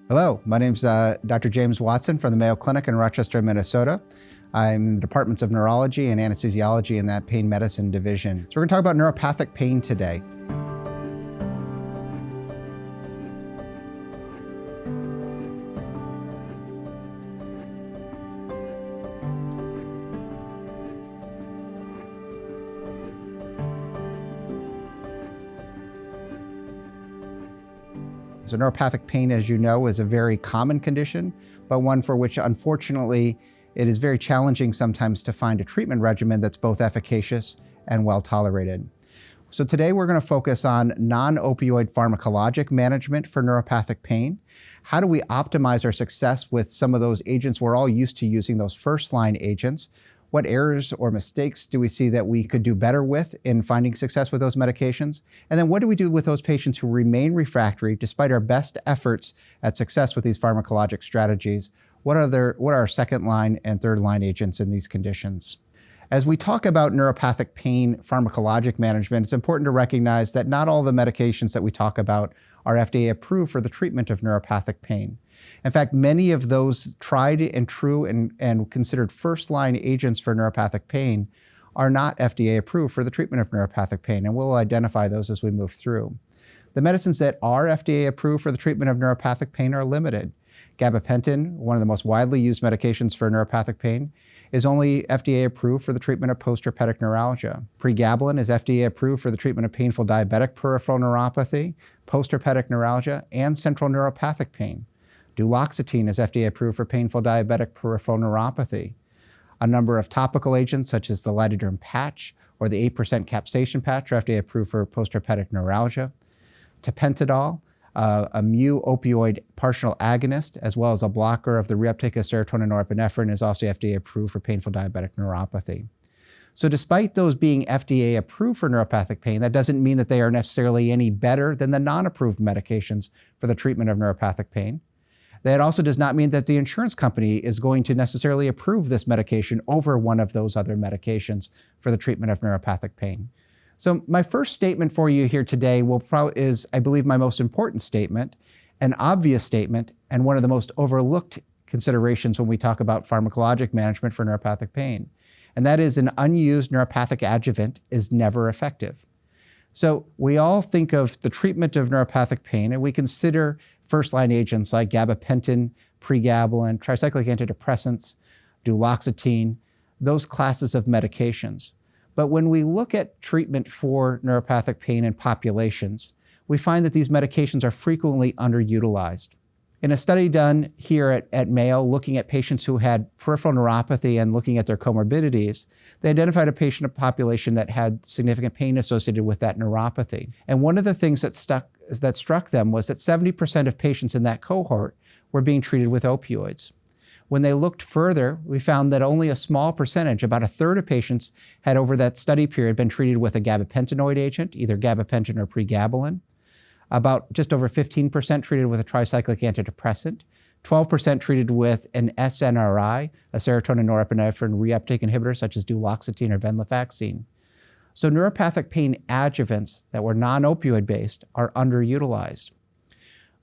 Hello, my name's Dr. James Watson from the Mayo Clinic in Rochester, Minnesota. I'm in the departments of neurology and anesthesiology in that pain medicine division. So we're going to talk about neuropathic pain today. So neuropathic pain, as you know, is a very common condition, but one for which, unfortunately, it is very challenging sometimes to find a treatment regimen that's both efficacious and well tolerated. So today we're going to focus on non-opioid pharmacologic management for neuropathic pain. How do we optimize our success with some of those agents we're all used to using, those first-line agents? What errors or mistakes do we see that we could do better with in finding success with those medications? And then what do we do with those patients who remain refractory despite our best efforts at success with these pharmacologic strategies? What are our second-line and third-line agents in these conditions? As we talk about neuropathic pain pharmacologic management, it's important to recognize that not all the medications that we talk about are FDA approved for the treatment of neuropathic pain. In fact, many of those tried and true and considered first-line agents for neuropathic pain are not FDA approved for the treatment of neuropathic pain, and we'll identify those as we move through. The medicines that are FDA approved for the treatment of neuropathic pain are limited. Gabapentin, one of the most widely used medications for neuropathic pain, is only FDA approved for the treatment of post-herpetic neuralgia. Pregabalin is FDA approved for the treatment of painful diabetic peripheral neuropathy, post-herpetic neuralgia, and central neuropathic pain. Duloxetine is FDA approved for painful diabetic peripheral neuropathy. A number of topical agents, such as the lidoderm patch or the 8% capsaicin patch, are FDA approved for post-herpetic neuralgia. Tapentadol, a mu-opioid partial agonist, as well as a blocker of the reuptake of serotonin and norepinephrine, is also FDA approved for painful diabetic neuropathy. So despite those being FDA approved for neuropathic pain, that doesn't mean that they are necessarily any better than the non-approved medications for the treatment of neuropathic pain. That also does not mean that the insurance company is going to necessarily approve this medication over one of those other medications for the treatment of neuropathic pain. So my first statement for you here today is, I believe, my most important statement, an obvious statement, and one of the most overlooked considerations when we talk about pharmacologic management for neuropathic pain. And that is an unused neuropathic adjuvant is never effective. So we all think of the treatment of neuropathic pain, and we consider first-line agents like gabapentin, pregabalin, tricyclic antidepressants, duloxetine, those classes of medications. But when we look at treatment for neuropathic pain in populations, we find that these medications are frequently underutilized. In a study done here at Mayo, looking at patients who had peripheral neuropathy and looking at their comorbidities, they identified a patient population that had significant pain associated with that neuropathy. And one of the things that struck them was that 70% of patients in that cohort were being treated with opioids. When they looked further, we found that only a small percentage, about a third of patients, had over that study period been treated with a gabapentinoid agent, either gabapentin or pregabalin. About just over 15% treated with a tricyclic antidepressant, 12% treated with an SNRI, a serotonin norepinephrine reuptake inhibitor such as duloxetine or venlafaxine. So neuropathic pain adjuvants that were non-opioid based are underutilized.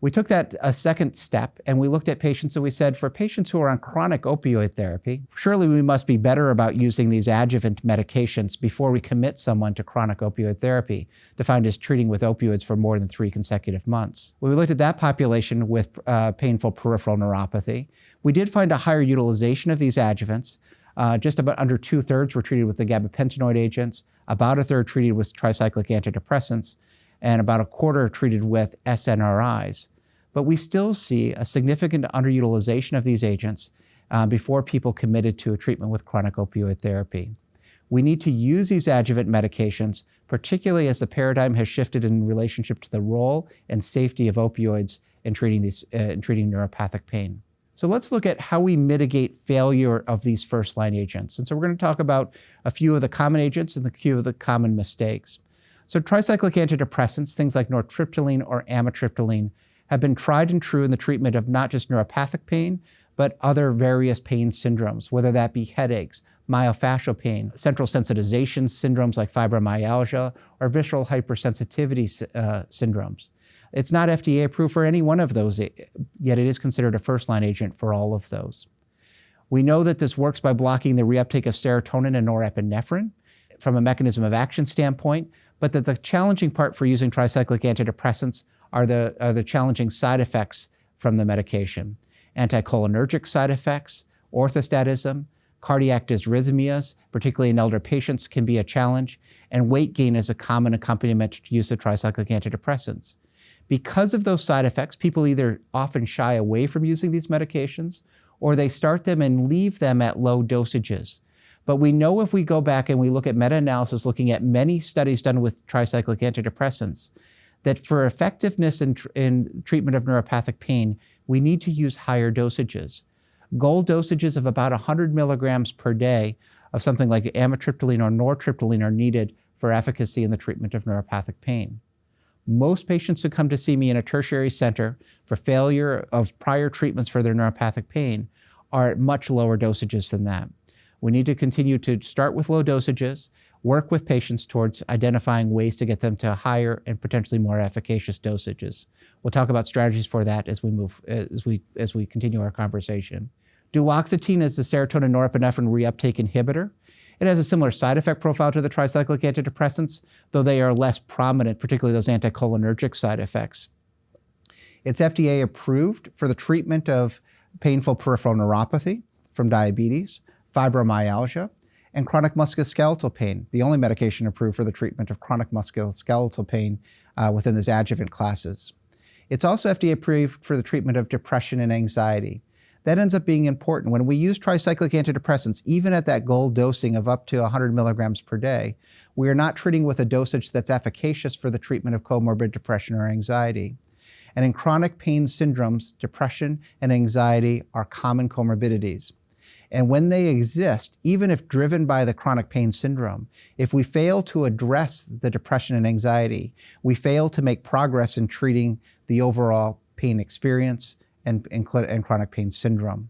We took that a second step and we looked at patients and we said, for patients who are on chronic opioid therapy, surely we must be better about using these adjuvant medications before we commit someone to chronic opioid therapy, defined as treating with opioids for more than 3 consecutive months. When we looked at that population with painful peripheral neuropathy, we did find a higher utilization of these adjuvants. Just about under 2/3 were treated with the gabapentinoid agents, about a third treated with tricyclic antidepressants, and about a quarter treated with SNRIs. But we still see a significant underutilization of these agents before people committed to a treatment with chronic opioid therapy. We need to use these adjuvant medications, particularly as the paradigm has shifted in relationship to the role and safety of opioids in treating neuropathic pain. So let's look at how we mitigate failure of these first-line agents. And so we're going to talk about a few of the common agents and a few of the common mistakes. So tricyclic antidepressants, things like nortriptyline or amitriptyline, have been tried and true in the treatment of not just neuropathic pain, but other various pain syndromes, whether that be headaches, myofascial pain, central sensitization syndromes like fibromyalgia, or visceral hypersensitivity syndromes. It's not FDA approved for any one of those, yet it is considered a first-line agent for all of those. We know that this works by blocking the reuptake of serotonin and norepinephrine from a mechanism of action standpoint, but that the challenging part for using tricyclic antidepressants are the challenging side effects from the medication. Anticholinergic side effects, orthostatism, cardiac dysrhythmias, particularly in elder patients, can be a challenge, and weight gain is a common accompaniment to use of tricyclic antidepressants. Because of those side effects, people either often shy away from using these medications, or they start them and leave them at low dosages. But we know if we go back and we look at meta-analysis looking at many studies done with tricyclic antidepressants, that for effectiveness in treatment of neuropathic pain, we need to use higher dosages. Goal dosages of about 100 milligrams per day of something like amitriptyline or nortriptyline are needed for efficacy in the treatment of neuropathic pain. Most patients who come to see me in a tertiary center for failure of prior treatments for their neuropathic pain are at much lower dosages than that. We need to continue to start with low dosages, work with patients towards identifying ways to get them to higher and potentially more efficacious dosages. We'll talk about strategies for that as we continue our conversation. Duloxetine is the serotonin norepinephrine reuptake inhibitor. It has a similar side effect profile to the tricyclic antidepressants, though they are less prominent, particularly those anticholinergic side effects. It's FDA approved for the treatment of painful peripheral neuropathy from diabetes, fibromyalgia, and chronic musculoskeletal pain, the only medication approved for the treatment of chronic musculoskeletal pain within these adjuvant classes. It's also FDA approved for the treatment of depression and anxiety. That ends up being important. When we use tricyclic antidepressants, even at that goal dosing of up to 100 milligrams per day, we are not treating with a dosage that's efficacious for the treatment of comorbid depression or anxiety. And in chronic pain syndromes, depression and anxiety are common comorbidities. And when they exist, even if driven by the chronic pain syndrome, if we fail to address the depression and anxiety, we fail to make progress in treating the overall pain experience and chronic pain syndrome.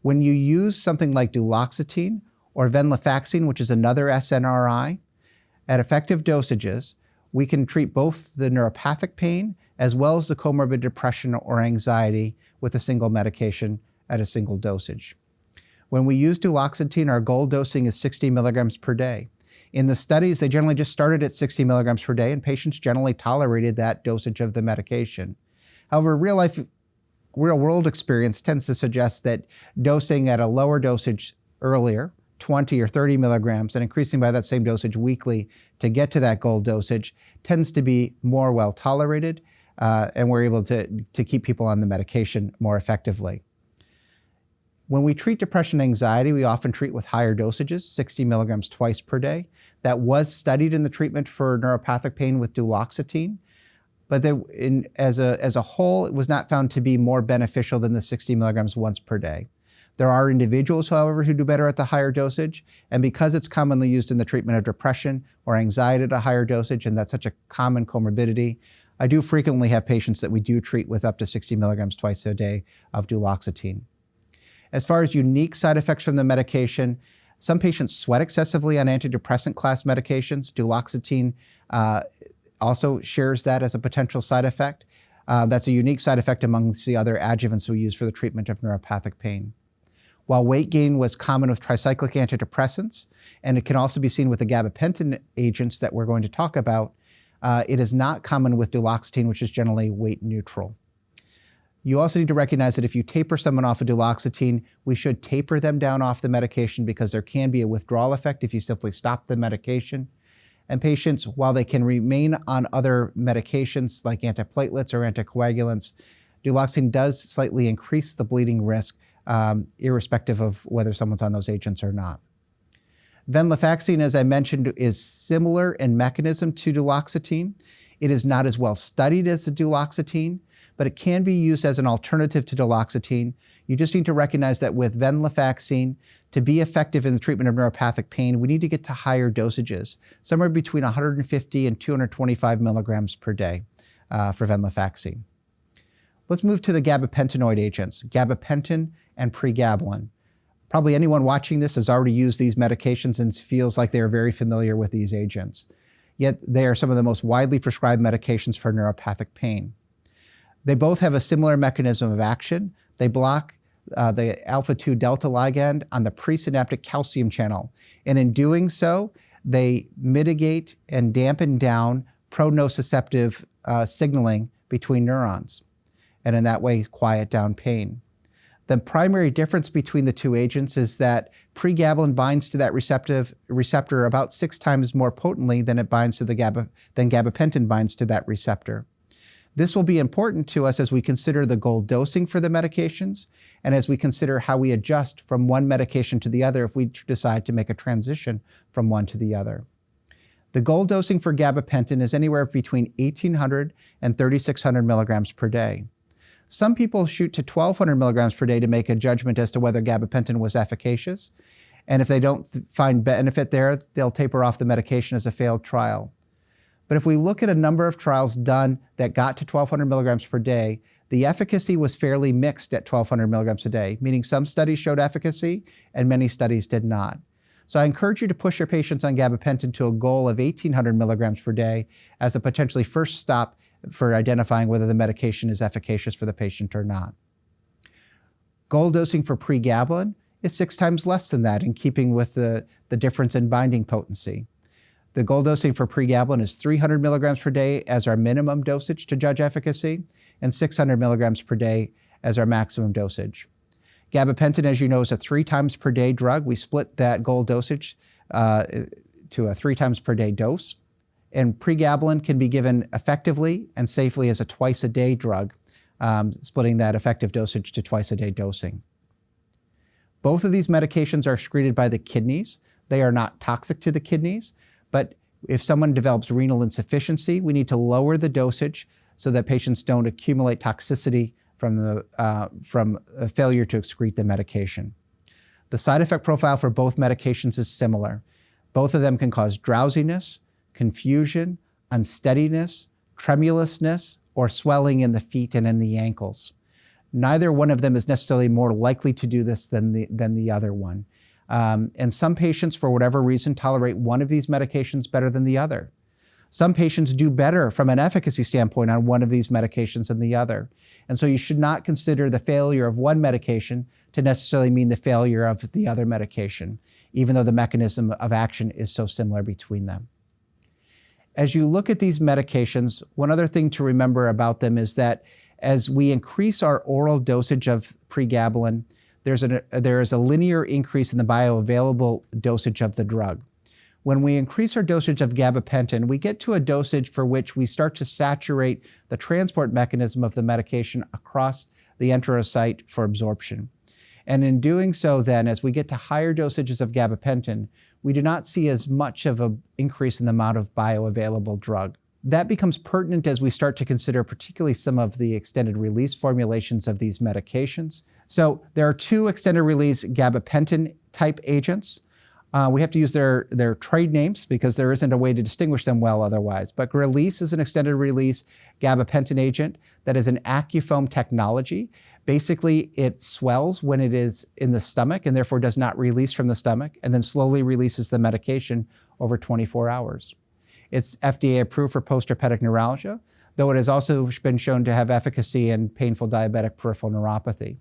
When you use something like duloxetine or venlafaxine, which is another SNRI, at effective dosages, we can treat both the neuropathic pain as well as the comorbid depression or anxiety with a single medication at a single dosage. When we use duloxetine, our goal dosing is 60 milligrams per day. In the studies, they generally just started at 60 milligrams per day, and patients generally tolerated that dosage of the medication. However, real-world experience tends to suggest that dosing at a lower dosage earlier, 20 or 30 milligrams, and increasing by that same dosage weekly to get to that goal dosage tends to be more well tolerated, and we're able to keep people on the medication more effectively. When we treat depression and anxiety, we often treat with higher dosages, 60 milligrams twice per day. That was studied in the treatment for neuropathic pain with duloxetine, but as a whole, it was not found to be more beneficial than the 60 milligrams once per day. There are individuals, however, who do better at the higher dosage, and because it's commonly used in the treatment of depression or anxiety at a higher dosage, and that's such a common comorbidity, I do frequently have patients that we do treat with up to 60 milligrams twice a day of duloxetine. As far as unique side effects from the medication, some patients sweat excessively on antidepressant class medications. Duloxetine also shares that as a potential side effect. That's a unique side effect amongst the other adjuvants we use for the treatment of neuropathic pain. While weight gain was common with tricyclic antidepressants, and it can also be seen with the gabapentin agents that we're going to talk about, it is not common with duloxetine, which is generally weight neutral. You also need to recognize that if you taper someone off of duloxetine, we should taper them down off the medication because there can be a withdrawal effect if you simply stop the medication. And patients, while they can remain on other medications like antiplatelets or anticoagulants, duloxetine does slightly increase the bleeding risk, irrespective of whether someone's on those agents or not. Venlafaxine, as I mentioned, is similar in mechanism to duloxetine. It is not as well studied as the duloxetine, but it can be used as an alternative to duloxetine. You just need to recognize that with venlafaxine, to be effective in the treatment of neuropathic pain, we need to get to higher dosages, somewhere between 150 and 225 milligrams per day for venlafaxine. Let's move to the gabapentinoid agents, gabapentin and pregabalin. Probably anyone watching this has already used these medications and feels like they are very familiar with these agents. Yet they are some of the most widely prescribed medications for neuropathic pain. They both have a similar mechanism of action. They block the alpha-2 delta ligand on the presynaptic calcium channel. And in doing so, they mitigate and dampen down pronociceptive signaling between neurons, and in that way quiet down pain. The primary difference between the two agents is that pregabalin binds to that receptor about 6 times more potently than it binds to than gabapentin binds to that receptor. This will be important to us as we consider the goal dosing for the medications and as we consider how we adjust from one medication to the other if we decide to make a transition from one to the other. The goal dosing for gabapentin is anywhere between 1,800 and 3,600 milligrams per day. Some people shoot to 1,200 milligrams per day to make a judgment as to whether gabapentin was efficacious. And if they don't find benefit there, they'll taper off the medication as a failed trial. But if we look at a number of trials done that got to 1,200 milligrams per day, the efficacy was fairly mixed at 1,200 milligrams a day, meaning some studies showed efficacy and many studies did not. So I encourage you to push your patients on gabapentin to a goal of 1,800 milligrams per day as a potentially first stop for identifying whether the medication is efficacious for the patient or not. Goal dosing for pregabalin is 6 times less than that, in keeping with the difference in binding potency. The goal dosing for pregabalin is 300 milligrams per day as our minimum dosage to judge efficacy, and 600 milligrams per day as our maximum dosage. Gabapentin, as you know, is a 3 times per day drug. We split that goal dosage to a 3 times per day dose. And pregabalin can be given effectively and safely as a twice a day drug, splitting that effective dosage to twice a day dosing. Both of these medications are excreted by the kidneys. They are not toxic to the kidneys, but if someone develops renal insufficiency, we need to lower the dosage so that patients don't accumulate toxicity from a failure to excrete the medication. The side effect profile for both medications is similar. Both of them can cause drowsiness, confusion, unsteadiness, tremulousness, or swelling in the feet and in the ankles. Neither one of them is necessarily more likely to do this than the other one. And some patients, for whatever reason, tolerate one of these medications better than the other. Some patients do better from an efficacy standpoint on one of these medications than the other. And so you should not consider the failure of one medication to necessarily mean the failure of the other medication, even though the mechanism of action is so similar between them. As you look at these medications, one other thing to remember about them is that as we increase our oral dosage of pregabalin, there is a linear increase in the bioavailable dosage of the drug. When we increase our dosage of gabapentin, we get to a dosage for which we start to saturate the transport mechanism of the medication across the enterocyte for absorption. And in doing so then, as we get to higher dosages of gabapentin, we do not see as much of an increase in the amount of bioavailable drug. That becomes pertinent as we start to consider particularly some of the extended release formulations of these medications. So there are 2 extended release gabapentin type agents. We have to use their trade names because there isn't a way to distinguish them well otherwise. But Release is an extended release gabapentin agent that is an AccuFoam technology. Basically, it swells when it is in the stomach and therefore does not release from the stomach, and then slowly releases the medication over 24 hours. It's FDA approved for postherpetic neuralgia, though it has also been shown to have efficacy in painful diabetic peripheral neuropathy.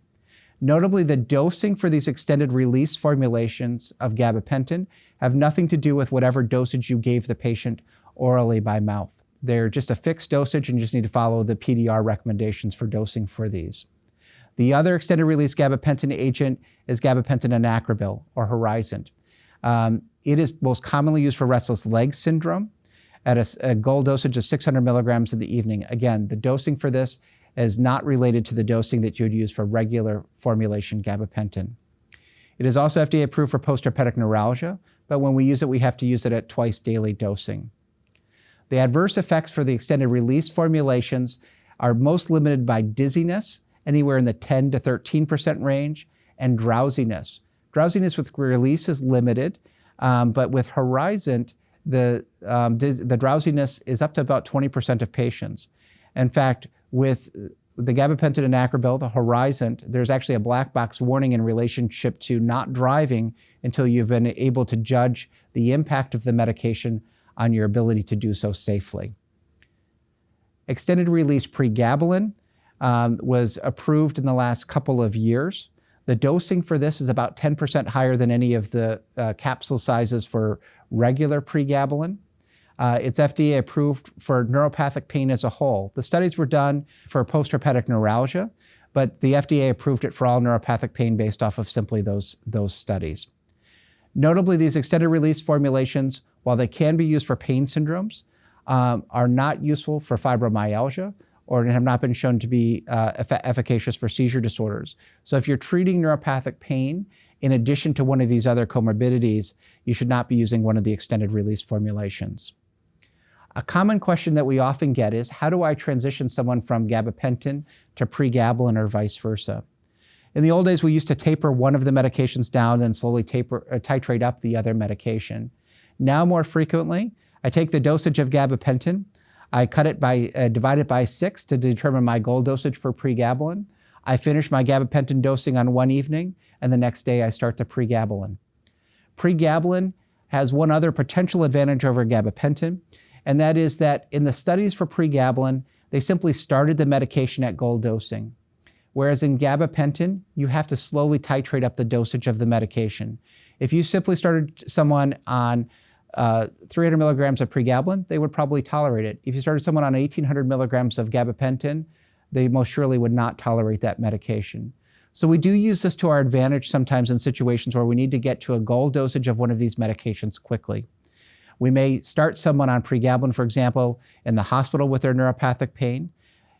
Notably, the dosing for these extended release formulations of gabapentin have nothing to do with whatever dosage you gave the patient orally by mouth. They're just a fixed dosage and you just need to follow the PDR recommendations for dosing for these. The other extended release gabapentin agent is gabapentin anacrobil, or Horizont. It is most commonly used for restless leg syndrome at a goal dosage of 600 milligrams in the evening. Again, the dosing for this is not related to the dosing that you would use for regular formulation gabapentin. It is also FDA approved for postherpetic neuralgia, but when we use it, we have to use it at twice daily dosing. The adverse effects for the extended release formulations are most limited by dizziness, anywhere in the 10 to 13% range, and drowsiness. Drowsiness with release is limited, but with Horizont, the drowsiness is up to about 20% of patients. In fact, with the gabapentin anacrobil, the Horizont, there's actually a black box warning in relationship to not driving until you've been able to judge the impact of the medication on your ability to do so safely. Extended release pregabalin was approved in the last couple of years. The dosing for this is about 10% higher than any of the capsule sizes for regular pregabalin. It's FDA approved for neuropathic pain as a whole. The studies were done for postherpetic neuralgia, but the FDA approved it for all neuropathic pain based off of simply those studies. Notably, these extended release formulations, while they can be used for pain syndromes, are not useful for fibromyalgia or have not been shown to be efficacious for seizure disorders. So if you're treating neuropathic pain, in addition to one of these other comorbidities, you should not be using one of the extended release formulations. A common question that we often get is, how do I transition someone from gabapentin to pregabalin or vice versa? In the old days, we used to taper one of the medications down, then slowly titrate up the other medication. Now, more frequently, I take the dosage of gabapentin, I divide it by 6 to determine my goal dosage for pregabalin. I finish my gabapentin dosing on one evening, and the next day I start the pregabalin. Pregabalin has one other potential advantage over gabapentin, and that is that in the studies for pregabalin, they simply started the medication at goal dosing. Whereas in gabapentin, you have to slowly titrate up the dosage of the medication. If you simply started someone on 300 milligrams of pregabalin, they would probably tolerate it. If you started someone on 1,800 milligrams of gabapentin, they most surely would not tolerate that medication. So we do use this to our advantage sometimes in situations where we need to get to a goal dosage of one of these medications quickly. We may start someone on pregabalin, for example, in the hospital with their neuropathic pain,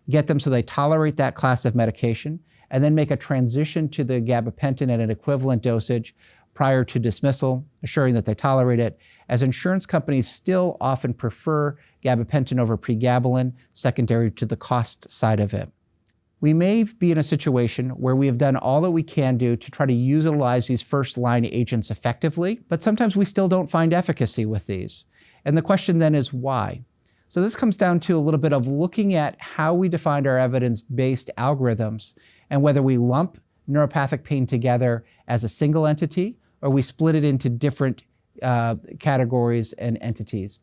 get them so they tolerate that class of medication, and then make a transition to the gabapentin at an equivalent dosage prior to dismissal, assuring that they tolerate it, as insurance companies still often prefer gabapentin over pregabalin, secondary to the cost side of it. We may be in a situation where we have done all that we can do to try to utilize these first-line agents effectively, but sometimes we still don't find efficacy with these. And the question then is why? So this comes down to a little bit of looking at how we defined our evidence-based algorithms and whether we lump neuropathic pain together as a single entity or we split it into different categories and entities.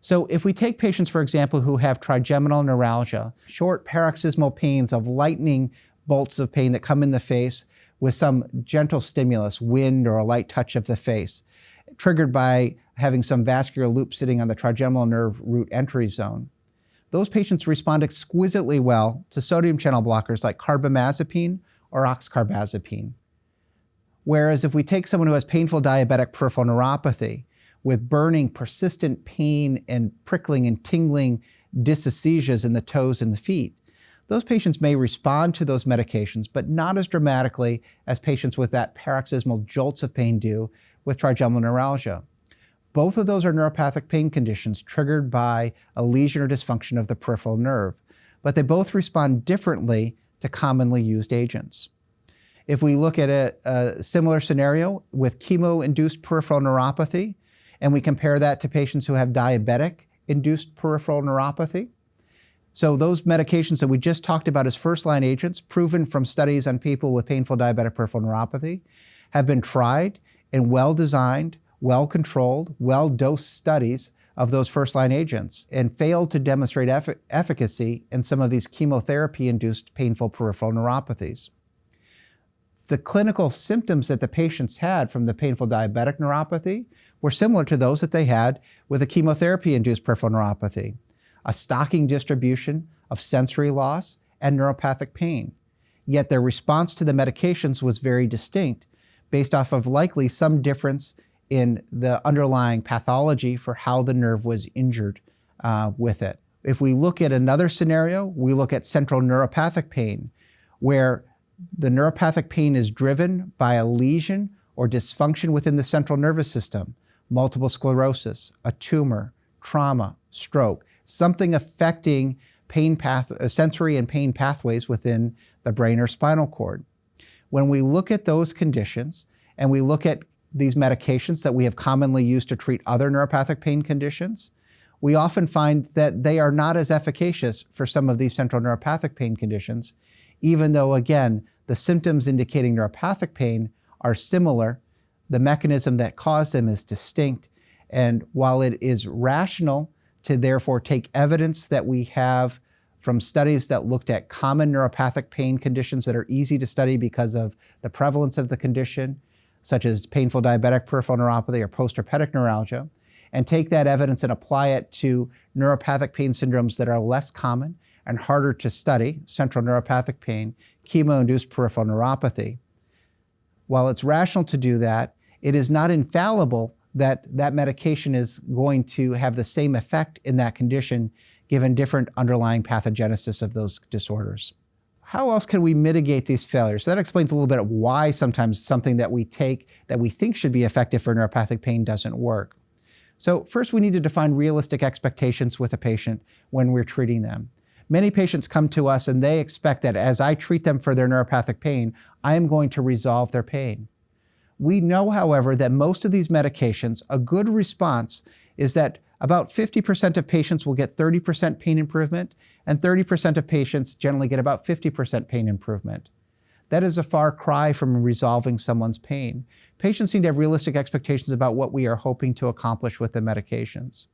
So if we take patients, for example, who have trigeminal neuralgia, short paroxysmal pains of lightning bolts of pain that come in the face with some gentle stimulus, wind or a light touch of the face, triggered by having some vascular loop sitting on the trigeminal nerve root entry zone. Those patients respond exquisitely well to sodium channel blockers like carbamazepine or oxcarbazepine. Whereas if we take someone who has painful diabetic peripheral neuropathy with burning, persistent pain and prickling and tingling dysesthesias in the toes and the feet, those patients may respond to those medications, but not as dramatically as patients with that paroxysmal jolts of pain do with trigeminal neuralgia. Both of those are neuropathic pain conditions triggered by a lesion or dysfunction of the peripheral nerve, but they both respond differently to commonly used agents. If we look at a similar scenario with chemo-induced peripheral neuropathy, and we compare that to patients who have diabetic-induced peripheral neuropathy, so those medications that we just talked about as first-line agents, proven from studies on people with painful diabetic peripheral neuropathy, have been tried in well-designed, well-controlled, well-dosed studies of those first-line agents and failed to demonstrate efficacy in some of these chemotherapy-induced painful peripheral neuropathies. The clinical symptoms that the patients had from the painful diabetic neuropathy were similar to those that they had with a chemotherapy-induced peripheral neuropathy, a stocking distribution of sensory loss and neuropathic pain. Yet their response to the medications was very distinct based off of likely some difference in the underlying pathology for how the nerve was injured with it. If we look at another scenario, we look at central neuropathic pain, where the neuropathic pain is driven by a lesion or dysfunction within the central nervous system, multiple sclerosis, a tumor, trauma, stroke, something affecting sensory and pain pathways within the brain or spinal cord. When we look at those conditions and we look at these medications that we have commonly used to treat other neuropathic pain conditions, we often find that they are not as efficacious for some of these central neuropathic pain conditions, even though, again, the symptoms indicating neuropathic pain are similar. The mechanism that caused them is distinct. And while it is rational to therefore take evidence that we have from studies that looked at common neuropathic pain conditions that are easy to study because of the prevalence of the condition, such as painful diabetic peripheral neuropathy or postherpetic neuralgia, and take that evidence and apply it to neuropathic pain syndromes that are less common and harder to study, central neuropathic pain, chemo-induced peripheral neuropathy. While it's rational to do that, it is not infallible that that medication is going to have the same effect in that condition given different underlying pathogenesis of those disorders. How else can we mitigate these failures? So that explains a little bit of why sometimes something that we take that we think should be effective for neuropathic pain doesn't work. So first, we need to define realistic expectations with a patient when we're treating them. Many patients come to us and they expect that as I treat them for their neuropathic pain, I am going to resolve their pain. We know, however, that most of these medications, a good response is that about 50% of patients will get 30% pain improvement, and 30% of patients generally get about 50% pain improvement. That is a far cry from resolving someone's pain. Patients need to have realistic expectations about what we are hoping to accomplish with the medications.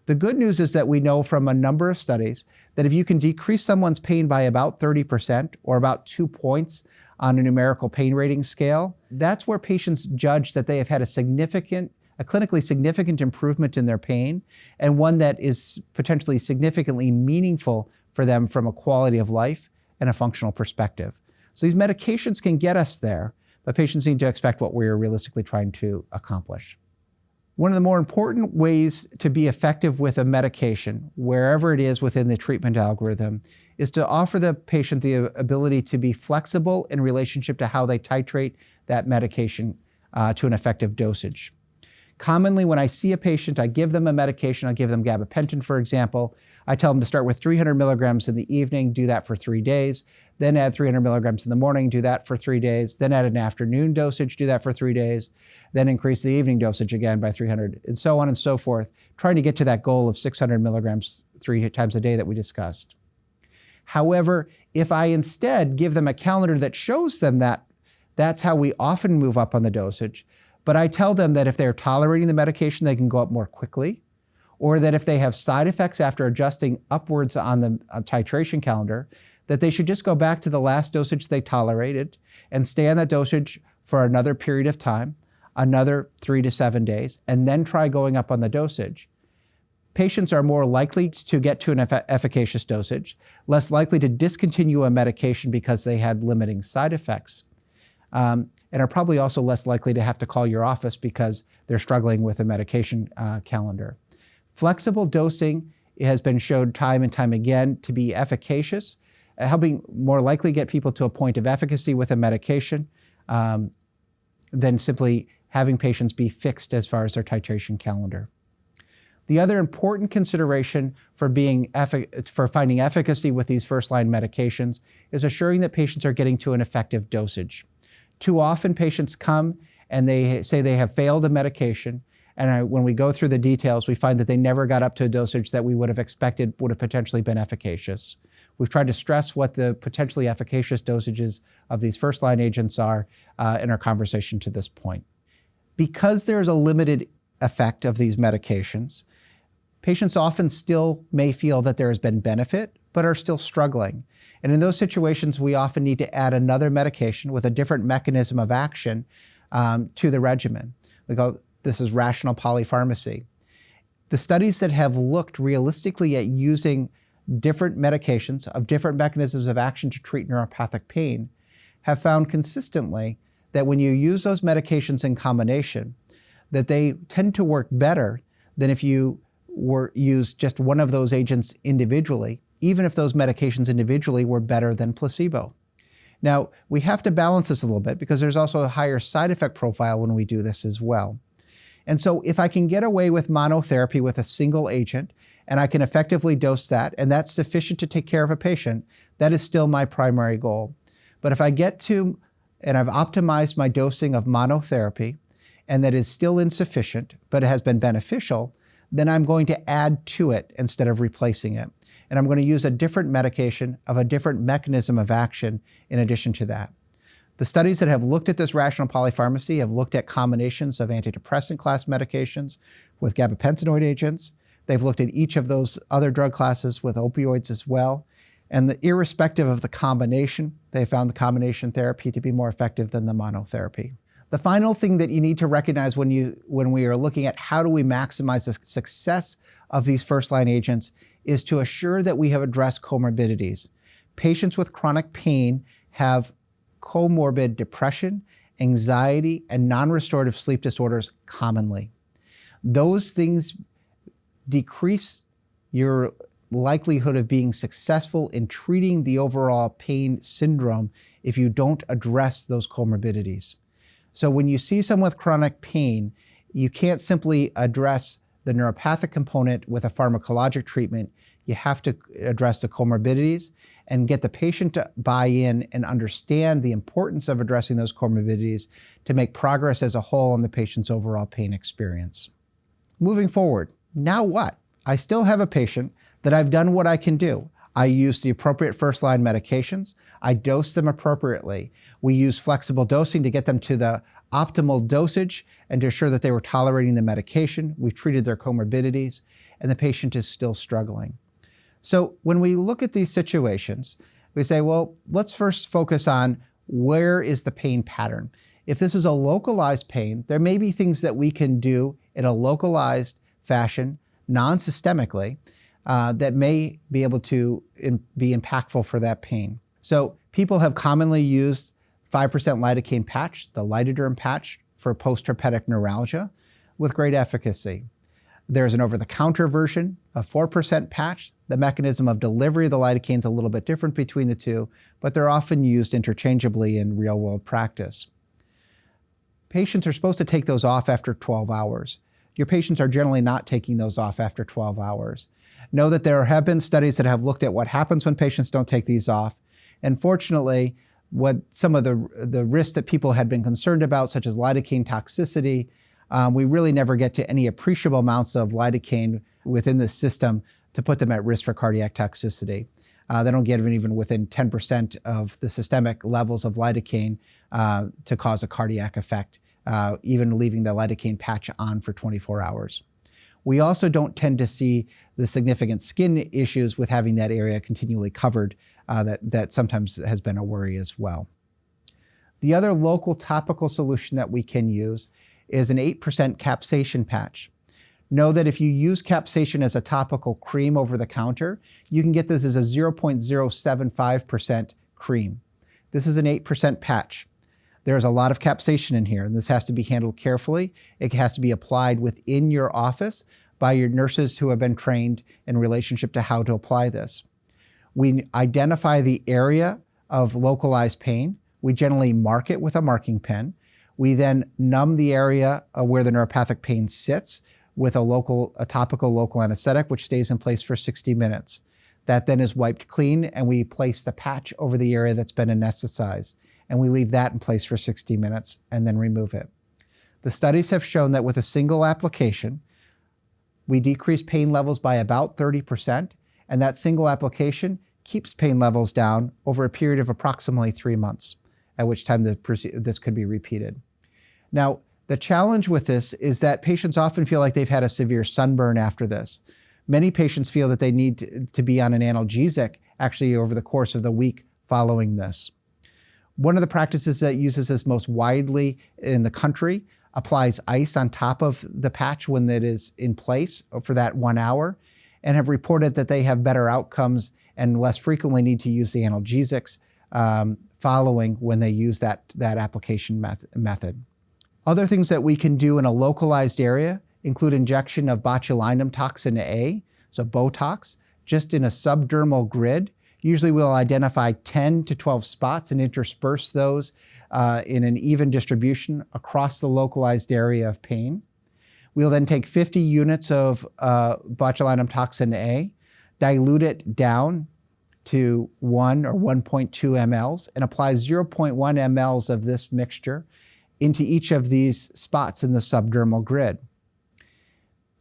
The good news is that we know from a number of studies that if you can decrease someone's pain by about 30% or about 2 points on a numerical pain rating scale, that's where patients judge that they have had a clinically significant improvement in their pain, and one that is potentially significantly meaningful for them from a quality of life and a functional perspective. So these medications can get us there, but patients need to expect what we're realistically trying to accomplish. One of the more important ways to be effective with a medication, wherever it is within the treatment algorithm, is to offer the patient the ability to be flexible in relationship to how they titrate that medication to an effective dosage. Commonly, when I see a patient, I give them a medication. I'll give them gabapentin, for example. I tell them to start with 300 milligrams in the evening, do that for 3 days, then add 300 milligrams in the morning, do that for 3 days, then add an afternoon dosage, do that for 3 days, then increase the evening dosage again by 300, and so on and so forth, trying to get to that goal of 600 milligrams 3 times a day that we discussed. However, if I instead give them a calendar that shows them that that's how we often move up on the dosage, but I tell them that if they're tolerating the medication, they can go up more quickly, or that if they have side effects after adjusting upwards on the titration calendar, that they should just go back to the last dosage they tolerated and stay on that dosage for another period of time, another 3 to 7 days, and then try going up on the dosage. Patients are more likely to get to an efficacious dosage, less likely to discontinue a medication because they had limiting side effects, and are probably also less likely to have to call your office because they're struggling with a medication calendar. Flexible dosing has been shown time and time again to be efficacious, helping more likely get people to a point of efficacy with a medication than simply having patients be fixed as far as their titration calendar. The other important consideration for finding efficacy with these first-line medications is assuring that patients are getting to an effective dosage. Too often patients come and they say they have failed a medication, and when we go through the details, we find that they never got up to a dosage that we would have expected would have potentially been efficacious. We've tried to stress what the potentially efficacious dosages of these first-line agents are in our conversation to this point. Because there's a limited effect of these medications, patients often still may feel that there has been benefit, but are still struggling. And in those situations, we often need to add another medication with a different mechanism of action to the regimen. This is rational polypharmacy. The studies that have looked realistically at using different medications of different mechanisms of action to treat neuropathic pain have found consistently that when you use those medications in combination, that they tend to work better than if you use just one of those agents individually, even if those medications individually were better than placebo. Now, we have to balance this a little bit because there's also a higher side effect profile when we do this as well. And so if I can get away with monotherapy with a single agent, and I can effectively dose that, and that's sufficient to take care of a patient, that is still my primary goal. But if I get to, and I've optimized my dosing of monotherapy, and that is still insufficient, but it has been beneficial, then I'm going to add to it instead of replacing it. And I'm going to use a different medication of a different mechanism of action in addition to that. The studies that have looked at this rational polypharmacy have looked at combinations of antidepressant class medications with gabapentinoid agents. They've looked at each of those other drug classes with opioids as well. And irrespective of the combination, they found the combination therapy to be more effective than the monotherapy. The final thing that you need to recognize when we are looking at how do we maximize the success of these first-line agents is to assure that we have addressed comorbidities. Patients with chronic pain have comorbid depression, anxiety, and non-restorative sleep disorders commonly. Those things decrease your likelihood of being successful in treating the overall pain syndrome if you don't address those comorbidities. So when you see someone with chronic pain, you can't simply address the neuropathic component with a pharmacologic treatment. You have to address the comorbidities and get the patient to buy in and understand the importance of addressing those comorbidities to make progress as a whole on the patient's overall pain experience. Moving forward, now what? I still have a patient that I've done what I can do. I use the appropriate first-line medications. I dose them appropriately. We use flexible dosing to get them to the optimal dosage and to assure that they were tolerating the medication. We've treated their comorbidities, and the patient is still struggling. So when we look at these situations, we say, well, let's first focus on where is the pain pattern. If this is a localized pain, there may be things that we can do in a localized fashion, non-systemically, that may be able to be impactful for that pain. So people have commonly used 5% lidocaine patch, the Lidoderm patch, for post-herpetic neuralgia with great efficacy. There's an over-the-counter version, a 4% patch. The mechanism of delivery of the lidocaine is a little bit different between the two, but they're often used interchangeably in real-world practice. Patients are supposed to take those off after 12 hours. Your patients are generally not taking those off after 12 hours. Know that there have been studies that have looked at what happens when patients don't take these off. And fortunately, what some of the risks that people had been concerned about, such as lidocaine toxicity, we really never get to any appreciable amounts of lidocaine within the system to put them at risk for cardiac toxicity. They don't get even within 10% of the systemic levels of lidocaine to cause a cardiac effect, even leaving the lidocaine patch on for 24 hours. We also don't tend to see the significant skin issues with having that area continually covered that sometimes has been a worry as well. The other local topical solution that we can use is an 8% capsaicin patch. Know that if you use capsaicin as a topical cream over the counter, you can get this as a 0.075% cream. This is an 8% patch. There's a lot of capsaicin in here, and this has to be handled carefully. It has to be applied within your office by your nurses who have been trained in relationship to how to apply this. We identify the area of localized pain. We generally mark it with a marking pen. We then numb the area where the neuropathic pain sits with a topical local anesthetic, which stays in place for 60 minutes. That then is wiped clean, and we place the patch over the area that's been anesthetized. And we leave that in place for 60 minutes and then remove it. The studies have shown that with a single application, we decrease pain levels by about 30%, and that single application keeps pain levels down over a period of approximately 3 months, at which time this could be repeated. Now, the challenge with this is that patients often feel like they've had a severe sunburn after this. Many patients feel that they need to be on an analgesic actually over the course of the week following this. One of the practices that uses this most widely in the country applies ice on top of the patch when it is in place for that 1 hour, and have reported that they have better outcomes and less frequently need to use the analgesics following when they use that application method. Other things that we can do in a localized area include injection of botulinum toxin A, so Botox, just in a subdermal grid. Usually we'll identify 10 to 12 spots and intersperse those in an even distribution across the localized area of pain. We'll then take 50 units of botulinum toxin A, dilute it down to 1 or 1.2 mLs, and apply 0.1 mLs of this mixture into each of these spots in the subdermal grid.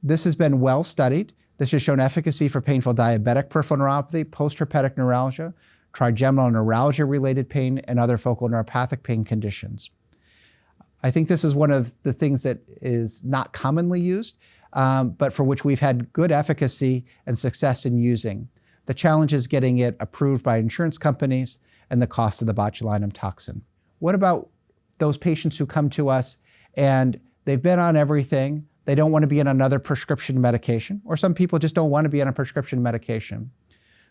This has been well studied. This has shown efficacy for painful diabetic peripheral neuropathy, post-herpetic neuralgia, trigeminal neuralgia-related pain, and other focal neuropathic pain conditions. I think this is one of the things that is not commonly used, but for which we've had good efficacy and success in using. The challenge is getting it approved by insurance companies and the cost of the botulinum toxin. What about those patients who come to us and they've been on everything, they don't want to be on another prescription medication, or some people just don't want to be on a prescription medication?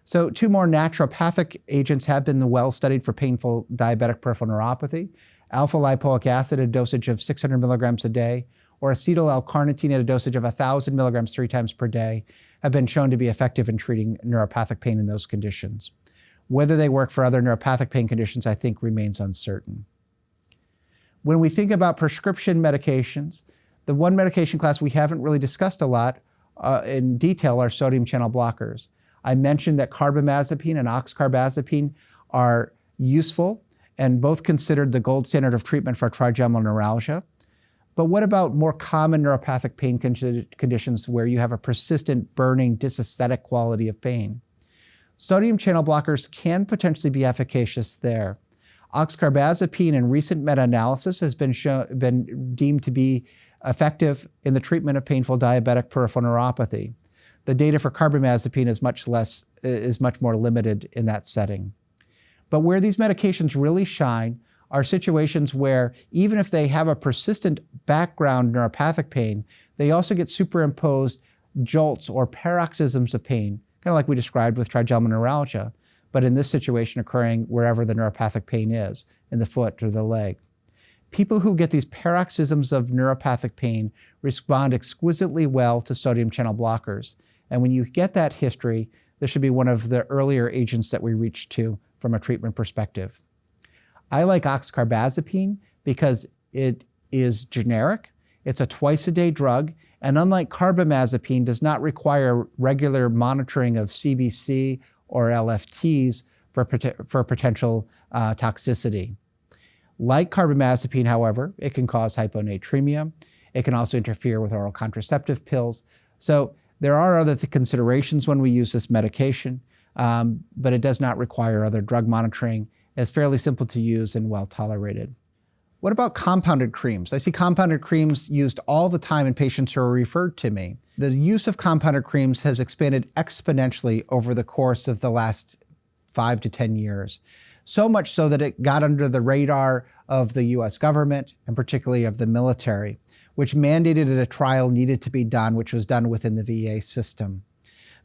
So 2 more naturopathic agents have been well studied for painful diabetic peripheral neuropathy: alpha-lipoic acid at a dosage of 600 milligrams a day, or acetyl L-carnitine at a dosage of 1,000 milligrams 3 times per day, have been shown to be effective in treating neuropathic pain in those conditions. Whether they work for other neuropathic pain conditions, I think, remains uncertain. When we think about prescription medications, the one medication class we haven't really discussed a lot in detail are sodium channel blockers. I mentioned that carbamazepine and oxcarbazepine are useful and both considered the gold standard of treatment for trigeminal neuralgia. But what about more common neuropathic pain conditions where you have a persistent, burning, dysesthetic quality of pain? Sodium channel blockers can potentially be efficacious there. Oxcarbazepine in recent meta-analysis has been deemed to be effective in the treatment of painful diabetic peripheral neuropathy. The data for carbamazepine is much more limited in that setting. But where these medications really shine are situations where even if they have a persistent background neuropathic pain, they also get superimposed jolts or paroxysms of pain, kind of like we described with trigeminal neuralgia, but in this situation occurring wherever the neuropathic pain is, in the foot or the leg. People who get these paroxysms of neuropathic pain respond exquisitely well to sodium channel blockers. And when you get that history, this should be one of the earlier agents that we reach to from a treatment perspective. I like oxcarbazepine because it is generic, it's a twice-a-day drug, and unlike carbamazepine, does not require regular monitoring of CBC or LFTs for potential toxicity. Like carbamazepine, however, it can cause hyponatremia. It can also interfere with oral contraceptive pills. So there are other considerations when we use this medication, but it does not require other drug monitoring. It's fairly simple to use and well tolerated. What about compounded creams? I see compounded creams used all the time in patients who are referred to me. The use of compounded creams has expanded exponentially over the course of the last 5 to 10 years. So much so that it got under the radar of the US government and particularly of the military, which mandated that a trial needed to be done, which was done within the VA system.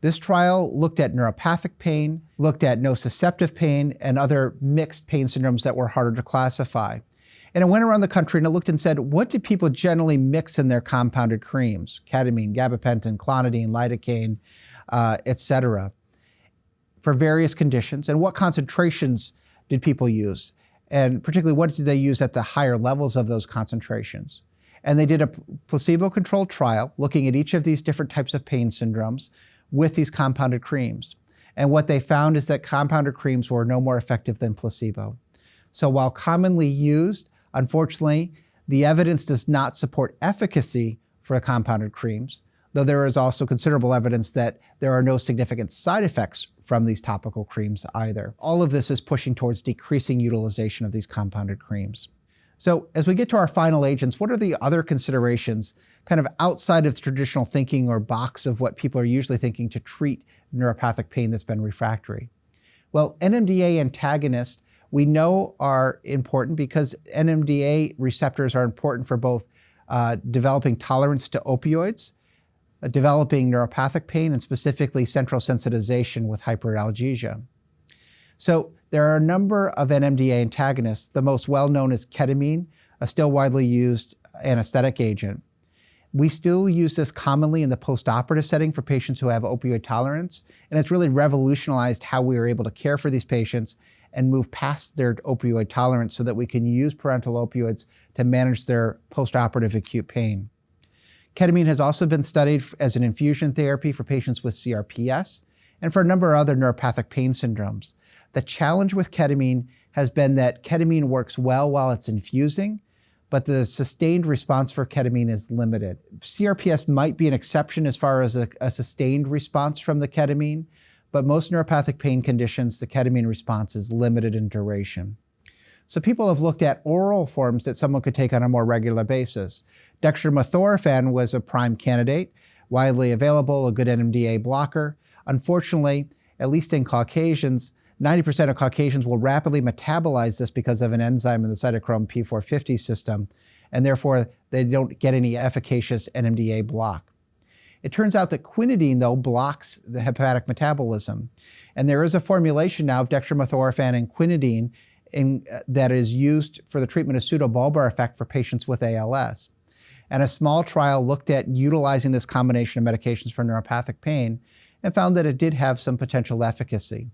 This trial looked at neuropathic pain, looked at nociceptive pain, and other mixed pain syndromes that were harder to classify. And it went around the country and it looked and said, what do people generally mix in their compounded creams? Ketamine, gabapentin, clonidine, lidocaine, etc. for various conditions, and what concentrations did people use? And particularly, what did they use at the higher levels of those concentrations? And they did a placebo-controlled trial looking at each of these different types of pain syndromes with these compounded creams. And what they found is that compounded creams were no more effective than placebo. So while commonly used, unfortunately, the evidence does not support efficacy for compounded creams, though there is also considerable evidence that there are no significant side effects from these topical creams either. All of this is pushing towards decreasing utilization of these compounded creams. So as we get to our final agents, what are the other considerations kind of outside of the traditional thinking or box of what people are usually thinking to treat neuropathic pain that's been refractory? Well, NMDA antagonists we know are important because NMDA receptors are important for both developing tolerance to opioids, developing neuropathic pain, and specifically central sensitization with hyperalgesia. So there are a number of NMDA antagonists. The most well-known is ketamine, a still widely used anesthetic agent. We still use this commonly in the postoperative setting for patients who have opioid tolerance, and it's really revolutionized how we are able to care for these patients and move past their opioid tolerance so that we can use parenteral opioids to manage their postoperative acute pain. Ketamine has also been studied as an infusion therapy for patients with CRPS and for a number of other neuropathic pain syndromes. The challenge with ketamine has been that ketamine works well while it's infusing, but the sustained response for ketamine is limited. CRPS might be an exception as far as a sustained response from the ketamine, but most neuropathic pain conditions, the ketamine response is limited in duration. So people have looked at oral forms that someone could take on a more regular basis. Dextromethorphan was a prime candidate, widely available, a good NMDA blocker. Unfortunately, at least in Caucasians, 90% of Caucasians will rapidly metabolize this because of an enzyme in the cytochrome P450 system, and therefore they don't get any efficacious NMDA block. It turns out that quinidine, though, blocks the hepatic metabolism. And there is a formulation now of dextromethorphan and quinidine that is used for the treatment of pseudobulbar effect for patients with ALS. And a small trial looked at utilizing this combination of medications for neuropathic pain and found that it did have some potential efficacy.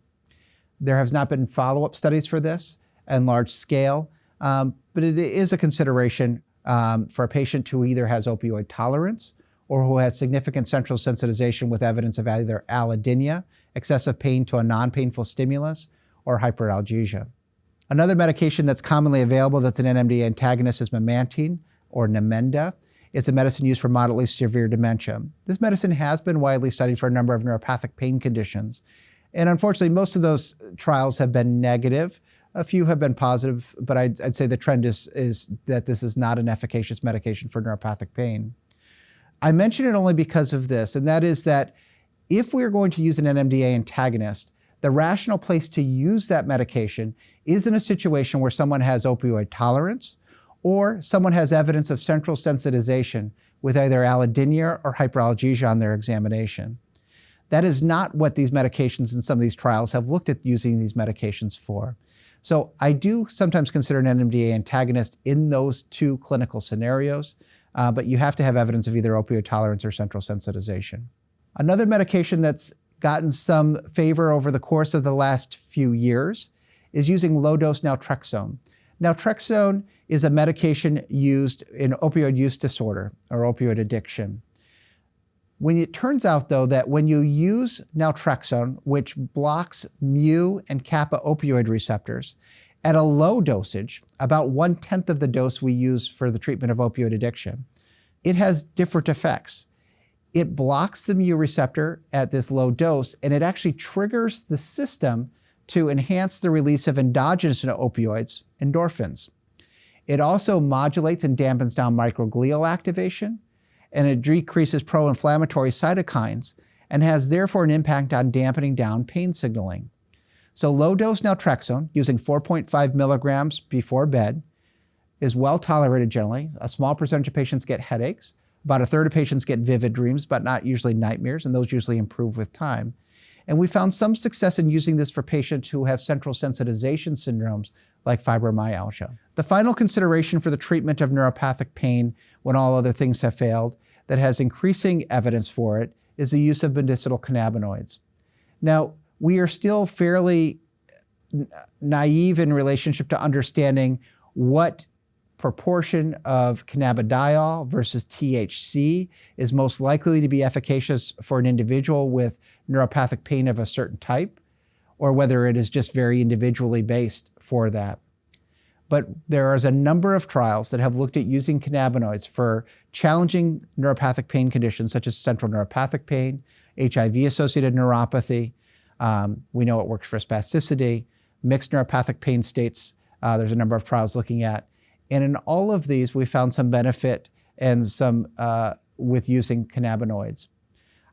There has not been follow-up studies for this on large scale, but it is a consideration for a patient who either has opioid tolerance or who has significant central sensitization with evidence of either allodynia, excessive pain to a non-painful stimulus, or hyperalgesia. Another medication that's commonly available that's an NMDA antagonist is memantine, or Namenda. It's a medicine used for moderately severe dementia. This medicine has been widely studied for a number of neuropathic pain conditions. And unfortunately, most of those trials have been negative. A few have been positive, but I'd say the trend is that this is not an efficacious medication for neuropathic pain. I mention it only because of this, and that is that if we're going to use an NMDA antagonist, the rational place to use that medication is in a situation where someone has opioid tolerance or someone has evidence of central sensitization with either allodynia or hyperalgesia on their examination. That is not what these medications in some of these trials have looked at using these medications for. So I do sometimes consider an NMDA antagonist in those two clinical scenarios, but you have to have evidence of either opioid tolerance or central sensitization. Another medication that's gotten some favor over the course of the last few years is using low-dose naltrexone. Naltrexone is a medication used in opioid use disorder or opioid addiction. When it turns out, though, that when you use naltrexone, which blocks mu and kappa opioid receptors, at a low dosage, about 1/10 of the dose we use for the treatment of opioid addiction, it has different effects. It blocks the mu receptor at this low dose, and it actually triggers the system to enhance the release of endogenous opioids, endorphins. It also modulates and dampens down microglial activation, and it decreases pro-inflammatory cytokines and has therefore an impact on dampening down pain signaling. So low-dose naltrexone, using 4.5 milligrams before bed, is well tolerated generally. A small percentage of patients get headaches. About a third of patients get vivid dreams, but not usually nightmares, and those usually improve with time. And we found some success in using this for patients who have central sensitization syndromes like fibromyalgia. The final consideration for the treatment of neuropathic pain when all other things have failed that has increasing evidence for it is the use of medicinal cannabinoids. Now, we are still fairly naive in relationship to understanding what proportion of cannabidiol versus THC is most likely to be efficacious for an individual with neuropathic pain of a certain type, or whether it is just very individually based for that. But there is a number of trials that have looked at using cannabinoids for challenging neuropathic pain conditions such as central neuropathic pain, HIV-associated neuropathy. We know it works for spasticity, mixed neuropathic pain states. There's a number of trials looking at. And in all of these, we found some benefit and some with using cannabinoids.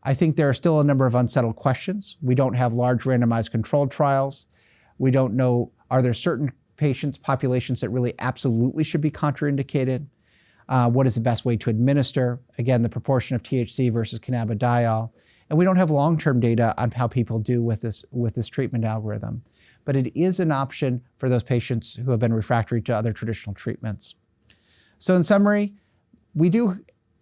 I think there are still a number of unsettled questions. We don't have large randomized controlled trials. We don't know, are there certain populations that really absolutely should be contraindicated? What is the best way to administer? Again, the proportion of THC versus cannabidiol. And we don't have long-term data on how people do with this treatment algorithm. But it is an option for those patients who have been refractory to other traditional treatments. So in summary, we do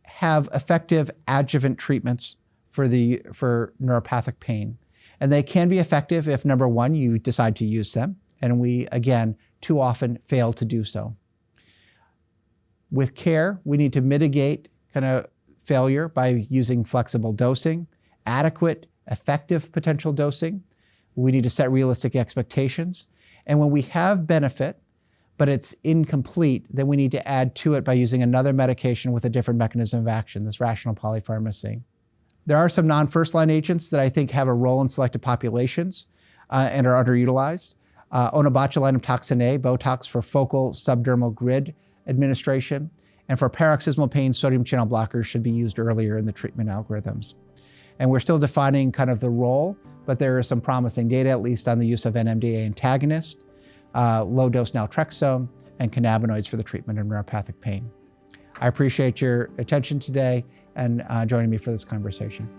have effective adjuvant treatments for neuropathic pain. And they can be effective if, number one, you decide to use them. And we, again, too often fail to do so. With care, we need to mitigate kind of failure by using flexible dosing, adequate, effective potential dosing. We need to set realistic expectations. And when we have benefit, but it's incomplete, then we need to add to it by using another medication with a different mechanism of action, this rational polypharmacy. There are some non-first-line agents that I think have a role in selected populations and are underutilized. Onabotulinum toxin A, Botox for focal subdermal grid administration, and for paroxysmal pain, sodium channel blockers should be used earlier in the treatment algorithms. And we're still defining kind of the role but there is some promising data, at least on the use of NMDA antagonist, low-dose naltrexone, and cannabinoids for the treatment of neuropathic pain. I appreciate your attention today and joining me for this conversation.